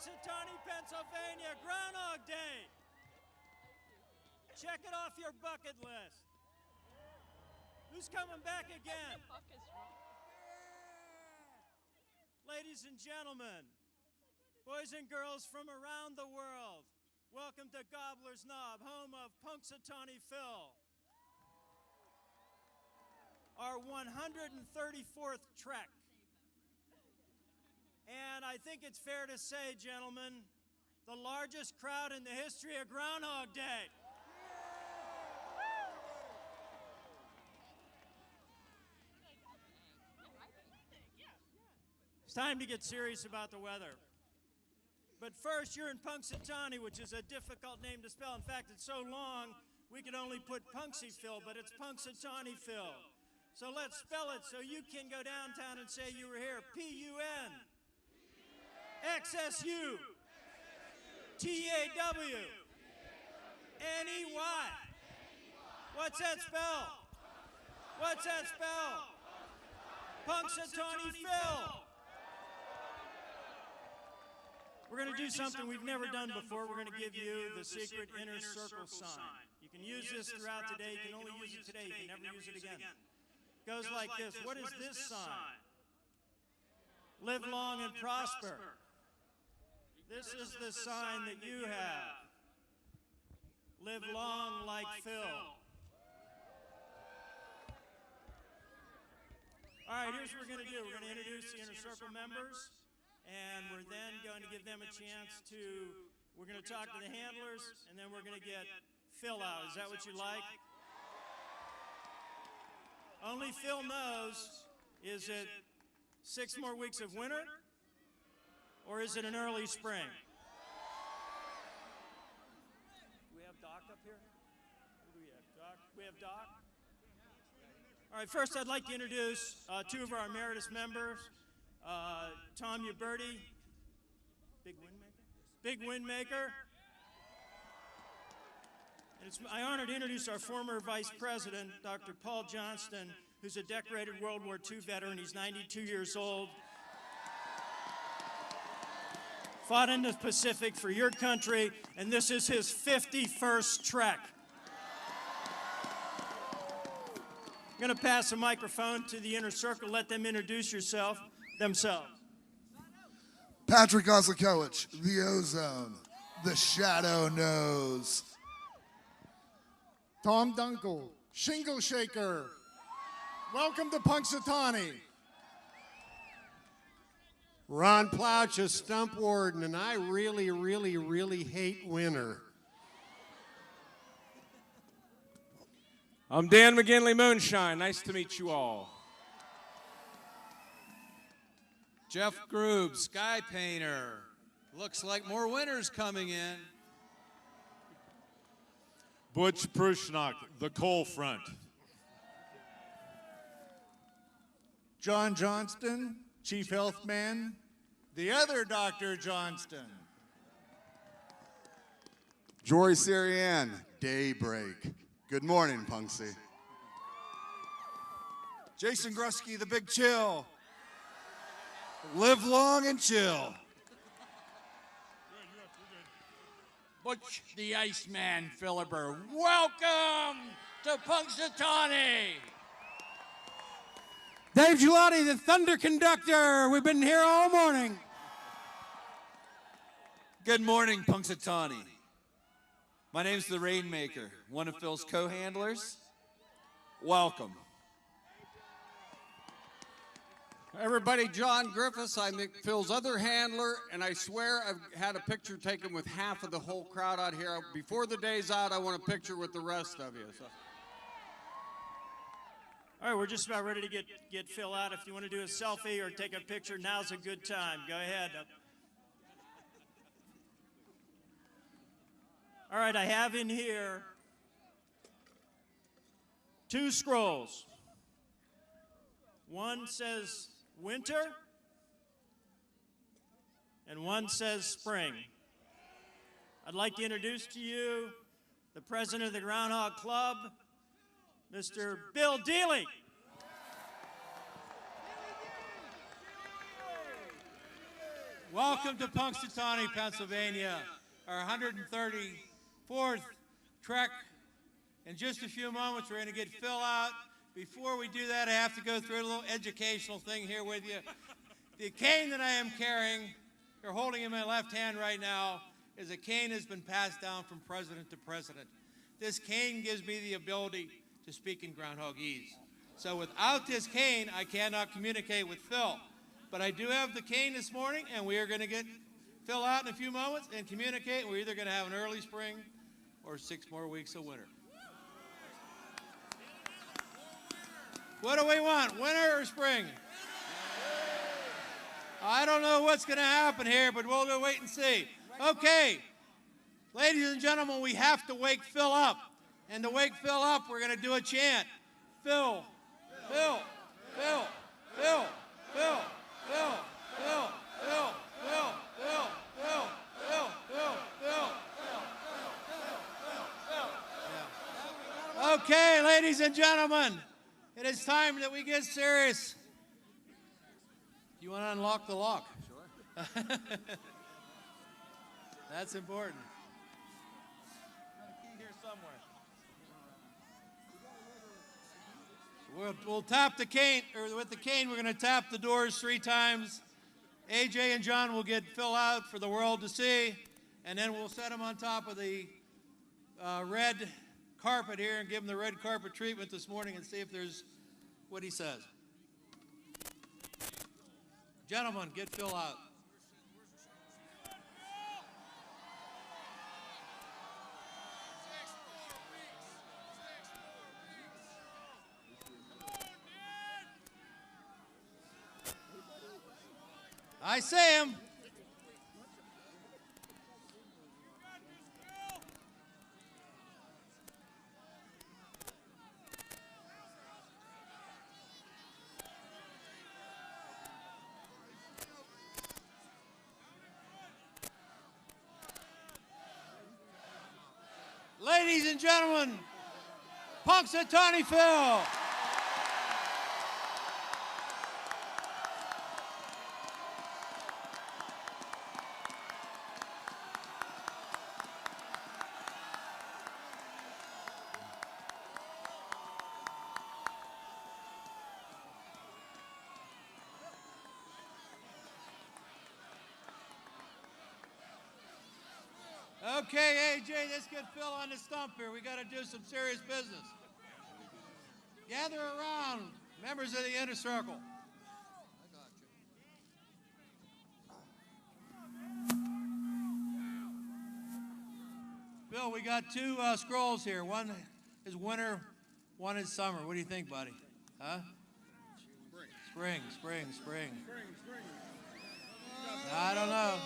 Punxsutawney, Pennsylvania, Groundhog Day. Check it off your bucket list. Who's coming back again? Ladies and gentlemen, boys and girls from around the world, welcome to Gobbler's Knob, home of Punxsutawney Phil. Our 134th trek. And I think it's fair to say, gentlemen, the largest crowd in the history of Groundhog Day. It's time to get serious about the weather. But first, you're in Punxsutawney, which is a difficult name to spell. In fact, it's so long, we could only put Punxsy Phil, but it's Punxsutawney Phil. So let's spell it so you can go downtown and say you were here. P-U-N. X-S-U. T-A-W. N-E-Y. What's that spell? What's that spell? Punxsutawney Phil. We're going to do something we've never done before. We're going to give you the secret inner circle sign. You can use this throughout the day. You can only use it today. You can never use it again. It goes like this. What is this sign? Live long and prosper. This is the sign that you have. Live long like Phil. All right, here's what we're going to do. We're going to introduce the Inner Circle members, and we're then going to give them a chance to, we're going to talk to the handlers, and then we're going to get Phil out. Is that what you like? Only Phil knows, is it 6 more weeks of winter? Or is it an early spring? Do we have Doc up here? Who do we have? Doc? We have Doc? All right, first I'd like to introduce 2 of our emeritus members. Tom Uberti, Big Windmaker. Big Windmaker. And it's my honor to introduce our former Vice President, Dr. Paul Johnston, who's a decorated World War II veteran. He's 92 years old. Fought in the Pacific for your country, and this is his 51st trek. I'm going to pass the microphone to the Inner Circle. Let them introduce themselves. Patrick Oslakowicz, the Ozone, the Shadow Nose. Tom Dunkel, Shingle Shaker. Welcome to Punxsutawney. Ron Plouch, a stump warden, and I really, really, really hate winter. I'm Dan McGinley Moonshine. Nice to meet you all. Jeff Groob, Sky Painter. Looks like more winter's coming in. Butch Prushnock, the Coal Front. John Johnston, Chief Health Man. The other Dr. Johnston. Jory Sarian, Daybreak. Good morning, Punxsy. Jason Grusky, the Big Chill. Live long and chill. Butch the Iceman Philibert. Welcome to Punxsutawney. Dave Gelati, the Thunder Conductor. We've been here all morning. Good morning, Punxsutawney. My name's the Rainmaker, one of Phil's co-handlers. Welcome. Everybody, John Griffiths, I'm Phil's other handler, and I swear I've had a picture taken with half of the whole crowd out here. Before the day's out, I want a picture with the rest of you. So. All right, we're just about ready to get Phil out. If you want to do a selfie or take a picture, now's a good time. Go ahead. All right, I have in here 2 scrolls. One says winter, and one says spring. I'd like to introduce to you the president of the Groundhog Club, Mr. Bill Dealey. Welcome to Punxsutawney, Pennsylvania, our 134th trek. In just a few moments, we're going to get Phil out. Before we do that, I have to go through a little educational thing here with you. The cane that I am carrying, or holding in my left hand right now, is a cane that's been passed down from president to president. This cane gives me the ability to speak in Groundhogese. So without this cane, I cannot communicate with Phil. But I do have the cane this morning, and we are going to get Phil out in a few moments and communicate. We're either going to have an early spring or 6 more weeks of winter. What do we want, winter or spring? I don't know what's going to happen here, but we'll go wait and see. Okay, ladies and gentlemen, we have to wake Phil up. And to wake Phil up, we're going to do a chant. Phil, Phil, Phil, Phil, Phil. Phil, Phil, Phil, Phil, Phil, Phil, Phil, Phil, Phil. Okay, ladies and gentlemen, it is time that we get serious. You want to unlock the lock? Sure. That's important. Got a key here somewhere. We'll tap the cane, or with the cane, we're going to tap the doors 3 times. AJ and John will get Phil out for the world to see, and then we'll set him on top of the red carpet here and give him the red carpet treatment this morning and see if there's what he says. Gentlemen, get Phil out. I see him. Ladies and gentlemen, Punxsutawney Phil. Okay, AJ, let's get Phil on the stump here. We got to do some serious business. Gather around, members of the inner circle. Bill, we got 2 scrolls here. One is winter, one is summer. What do you think, buddy? Huh? Spring, spring, spring. I don't know.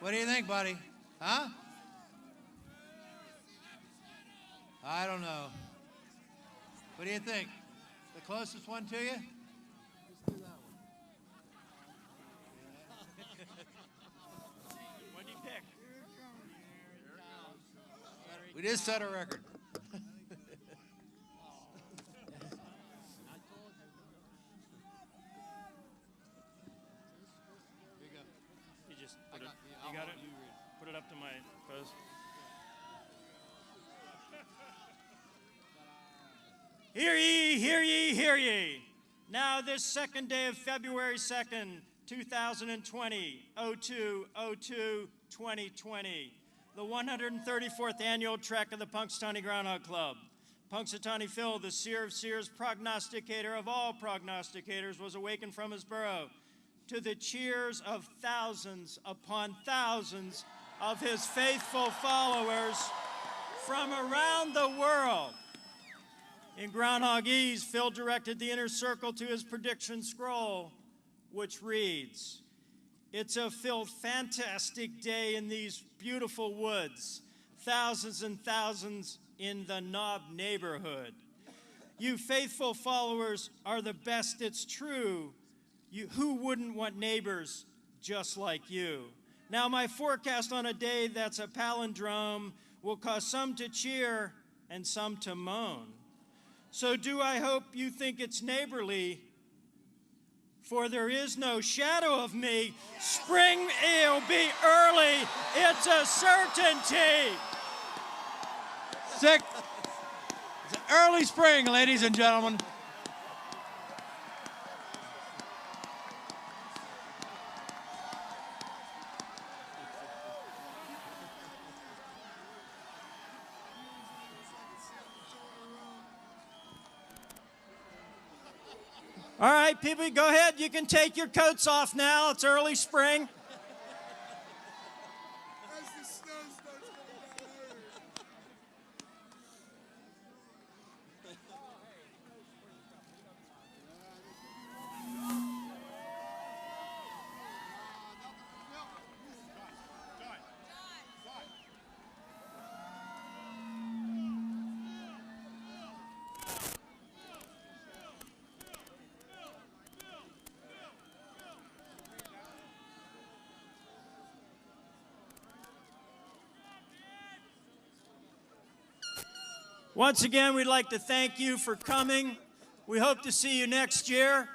What do you think, buddy? Huh? I don't know. What do you think? The closest one to you? Let's do that one. What do you pick? We just set a record. You just put it, you got it? Put it up to my post. Hear ye, hear ye, hear ye. Now this 2nd day of February 2nd, 2020, 02/02/2020, the 134th annual trek of the Punxsutawney Groundhog Club. Punxsutawney Phil, the seer of seers, prognosticator of all prognosticators, was awakened from his burrow to the cheers of thousands upon thousands of his faithful followers from around the world. In Groundhogese, Phil directed the inner circle to his prediction scroll, which reads, "It's a Phil fantastic day in these beautiful woods, thousands and thousands in the Knob neighborhood. You faithful followers are the best, it's true. Who wouldn't want neighbors just like you? Now my forecast on a day that's a palindrome will cause some to cheer and some to moan. So do I hope you think it's neighborly for there is no shadow of me. Spring, it'll be early. It's a certainty. It's early spring, ladies and gentlemen. All right, people, go ahead. You can take your coats off now. It's early spring. Once again, we'd like to thank you for coming. We hope to see you next year.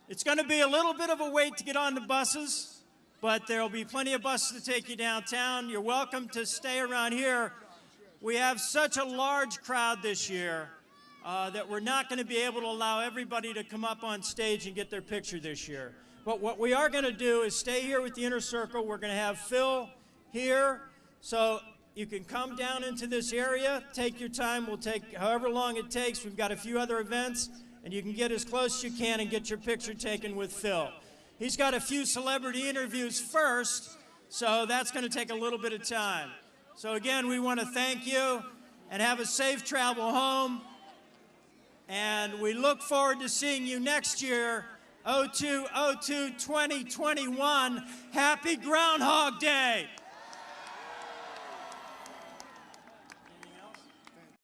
It's going to be a little bit of a wait to get on the buses, but there will be plenty of buses to take you downtown. You're welcome to stay around here. We have such a large crowd this year that we're not going to be able to allow everybody to come up on stage and get their picture this year. But what we are going to do is stay here with the inner circle. We're going to have Phil here. So you can come down into this area, take your time. We'll take however long it takes. We've got a few other events, and you can get as close as you can and get your picture taken with Phil. He's got a few celebrity interviews first, so that's going to take a little bit of time. So again, we want to thank you and have a safe travel home. And we look forward to seeing you next year, 02/02/2021. Happy Groundhog Day.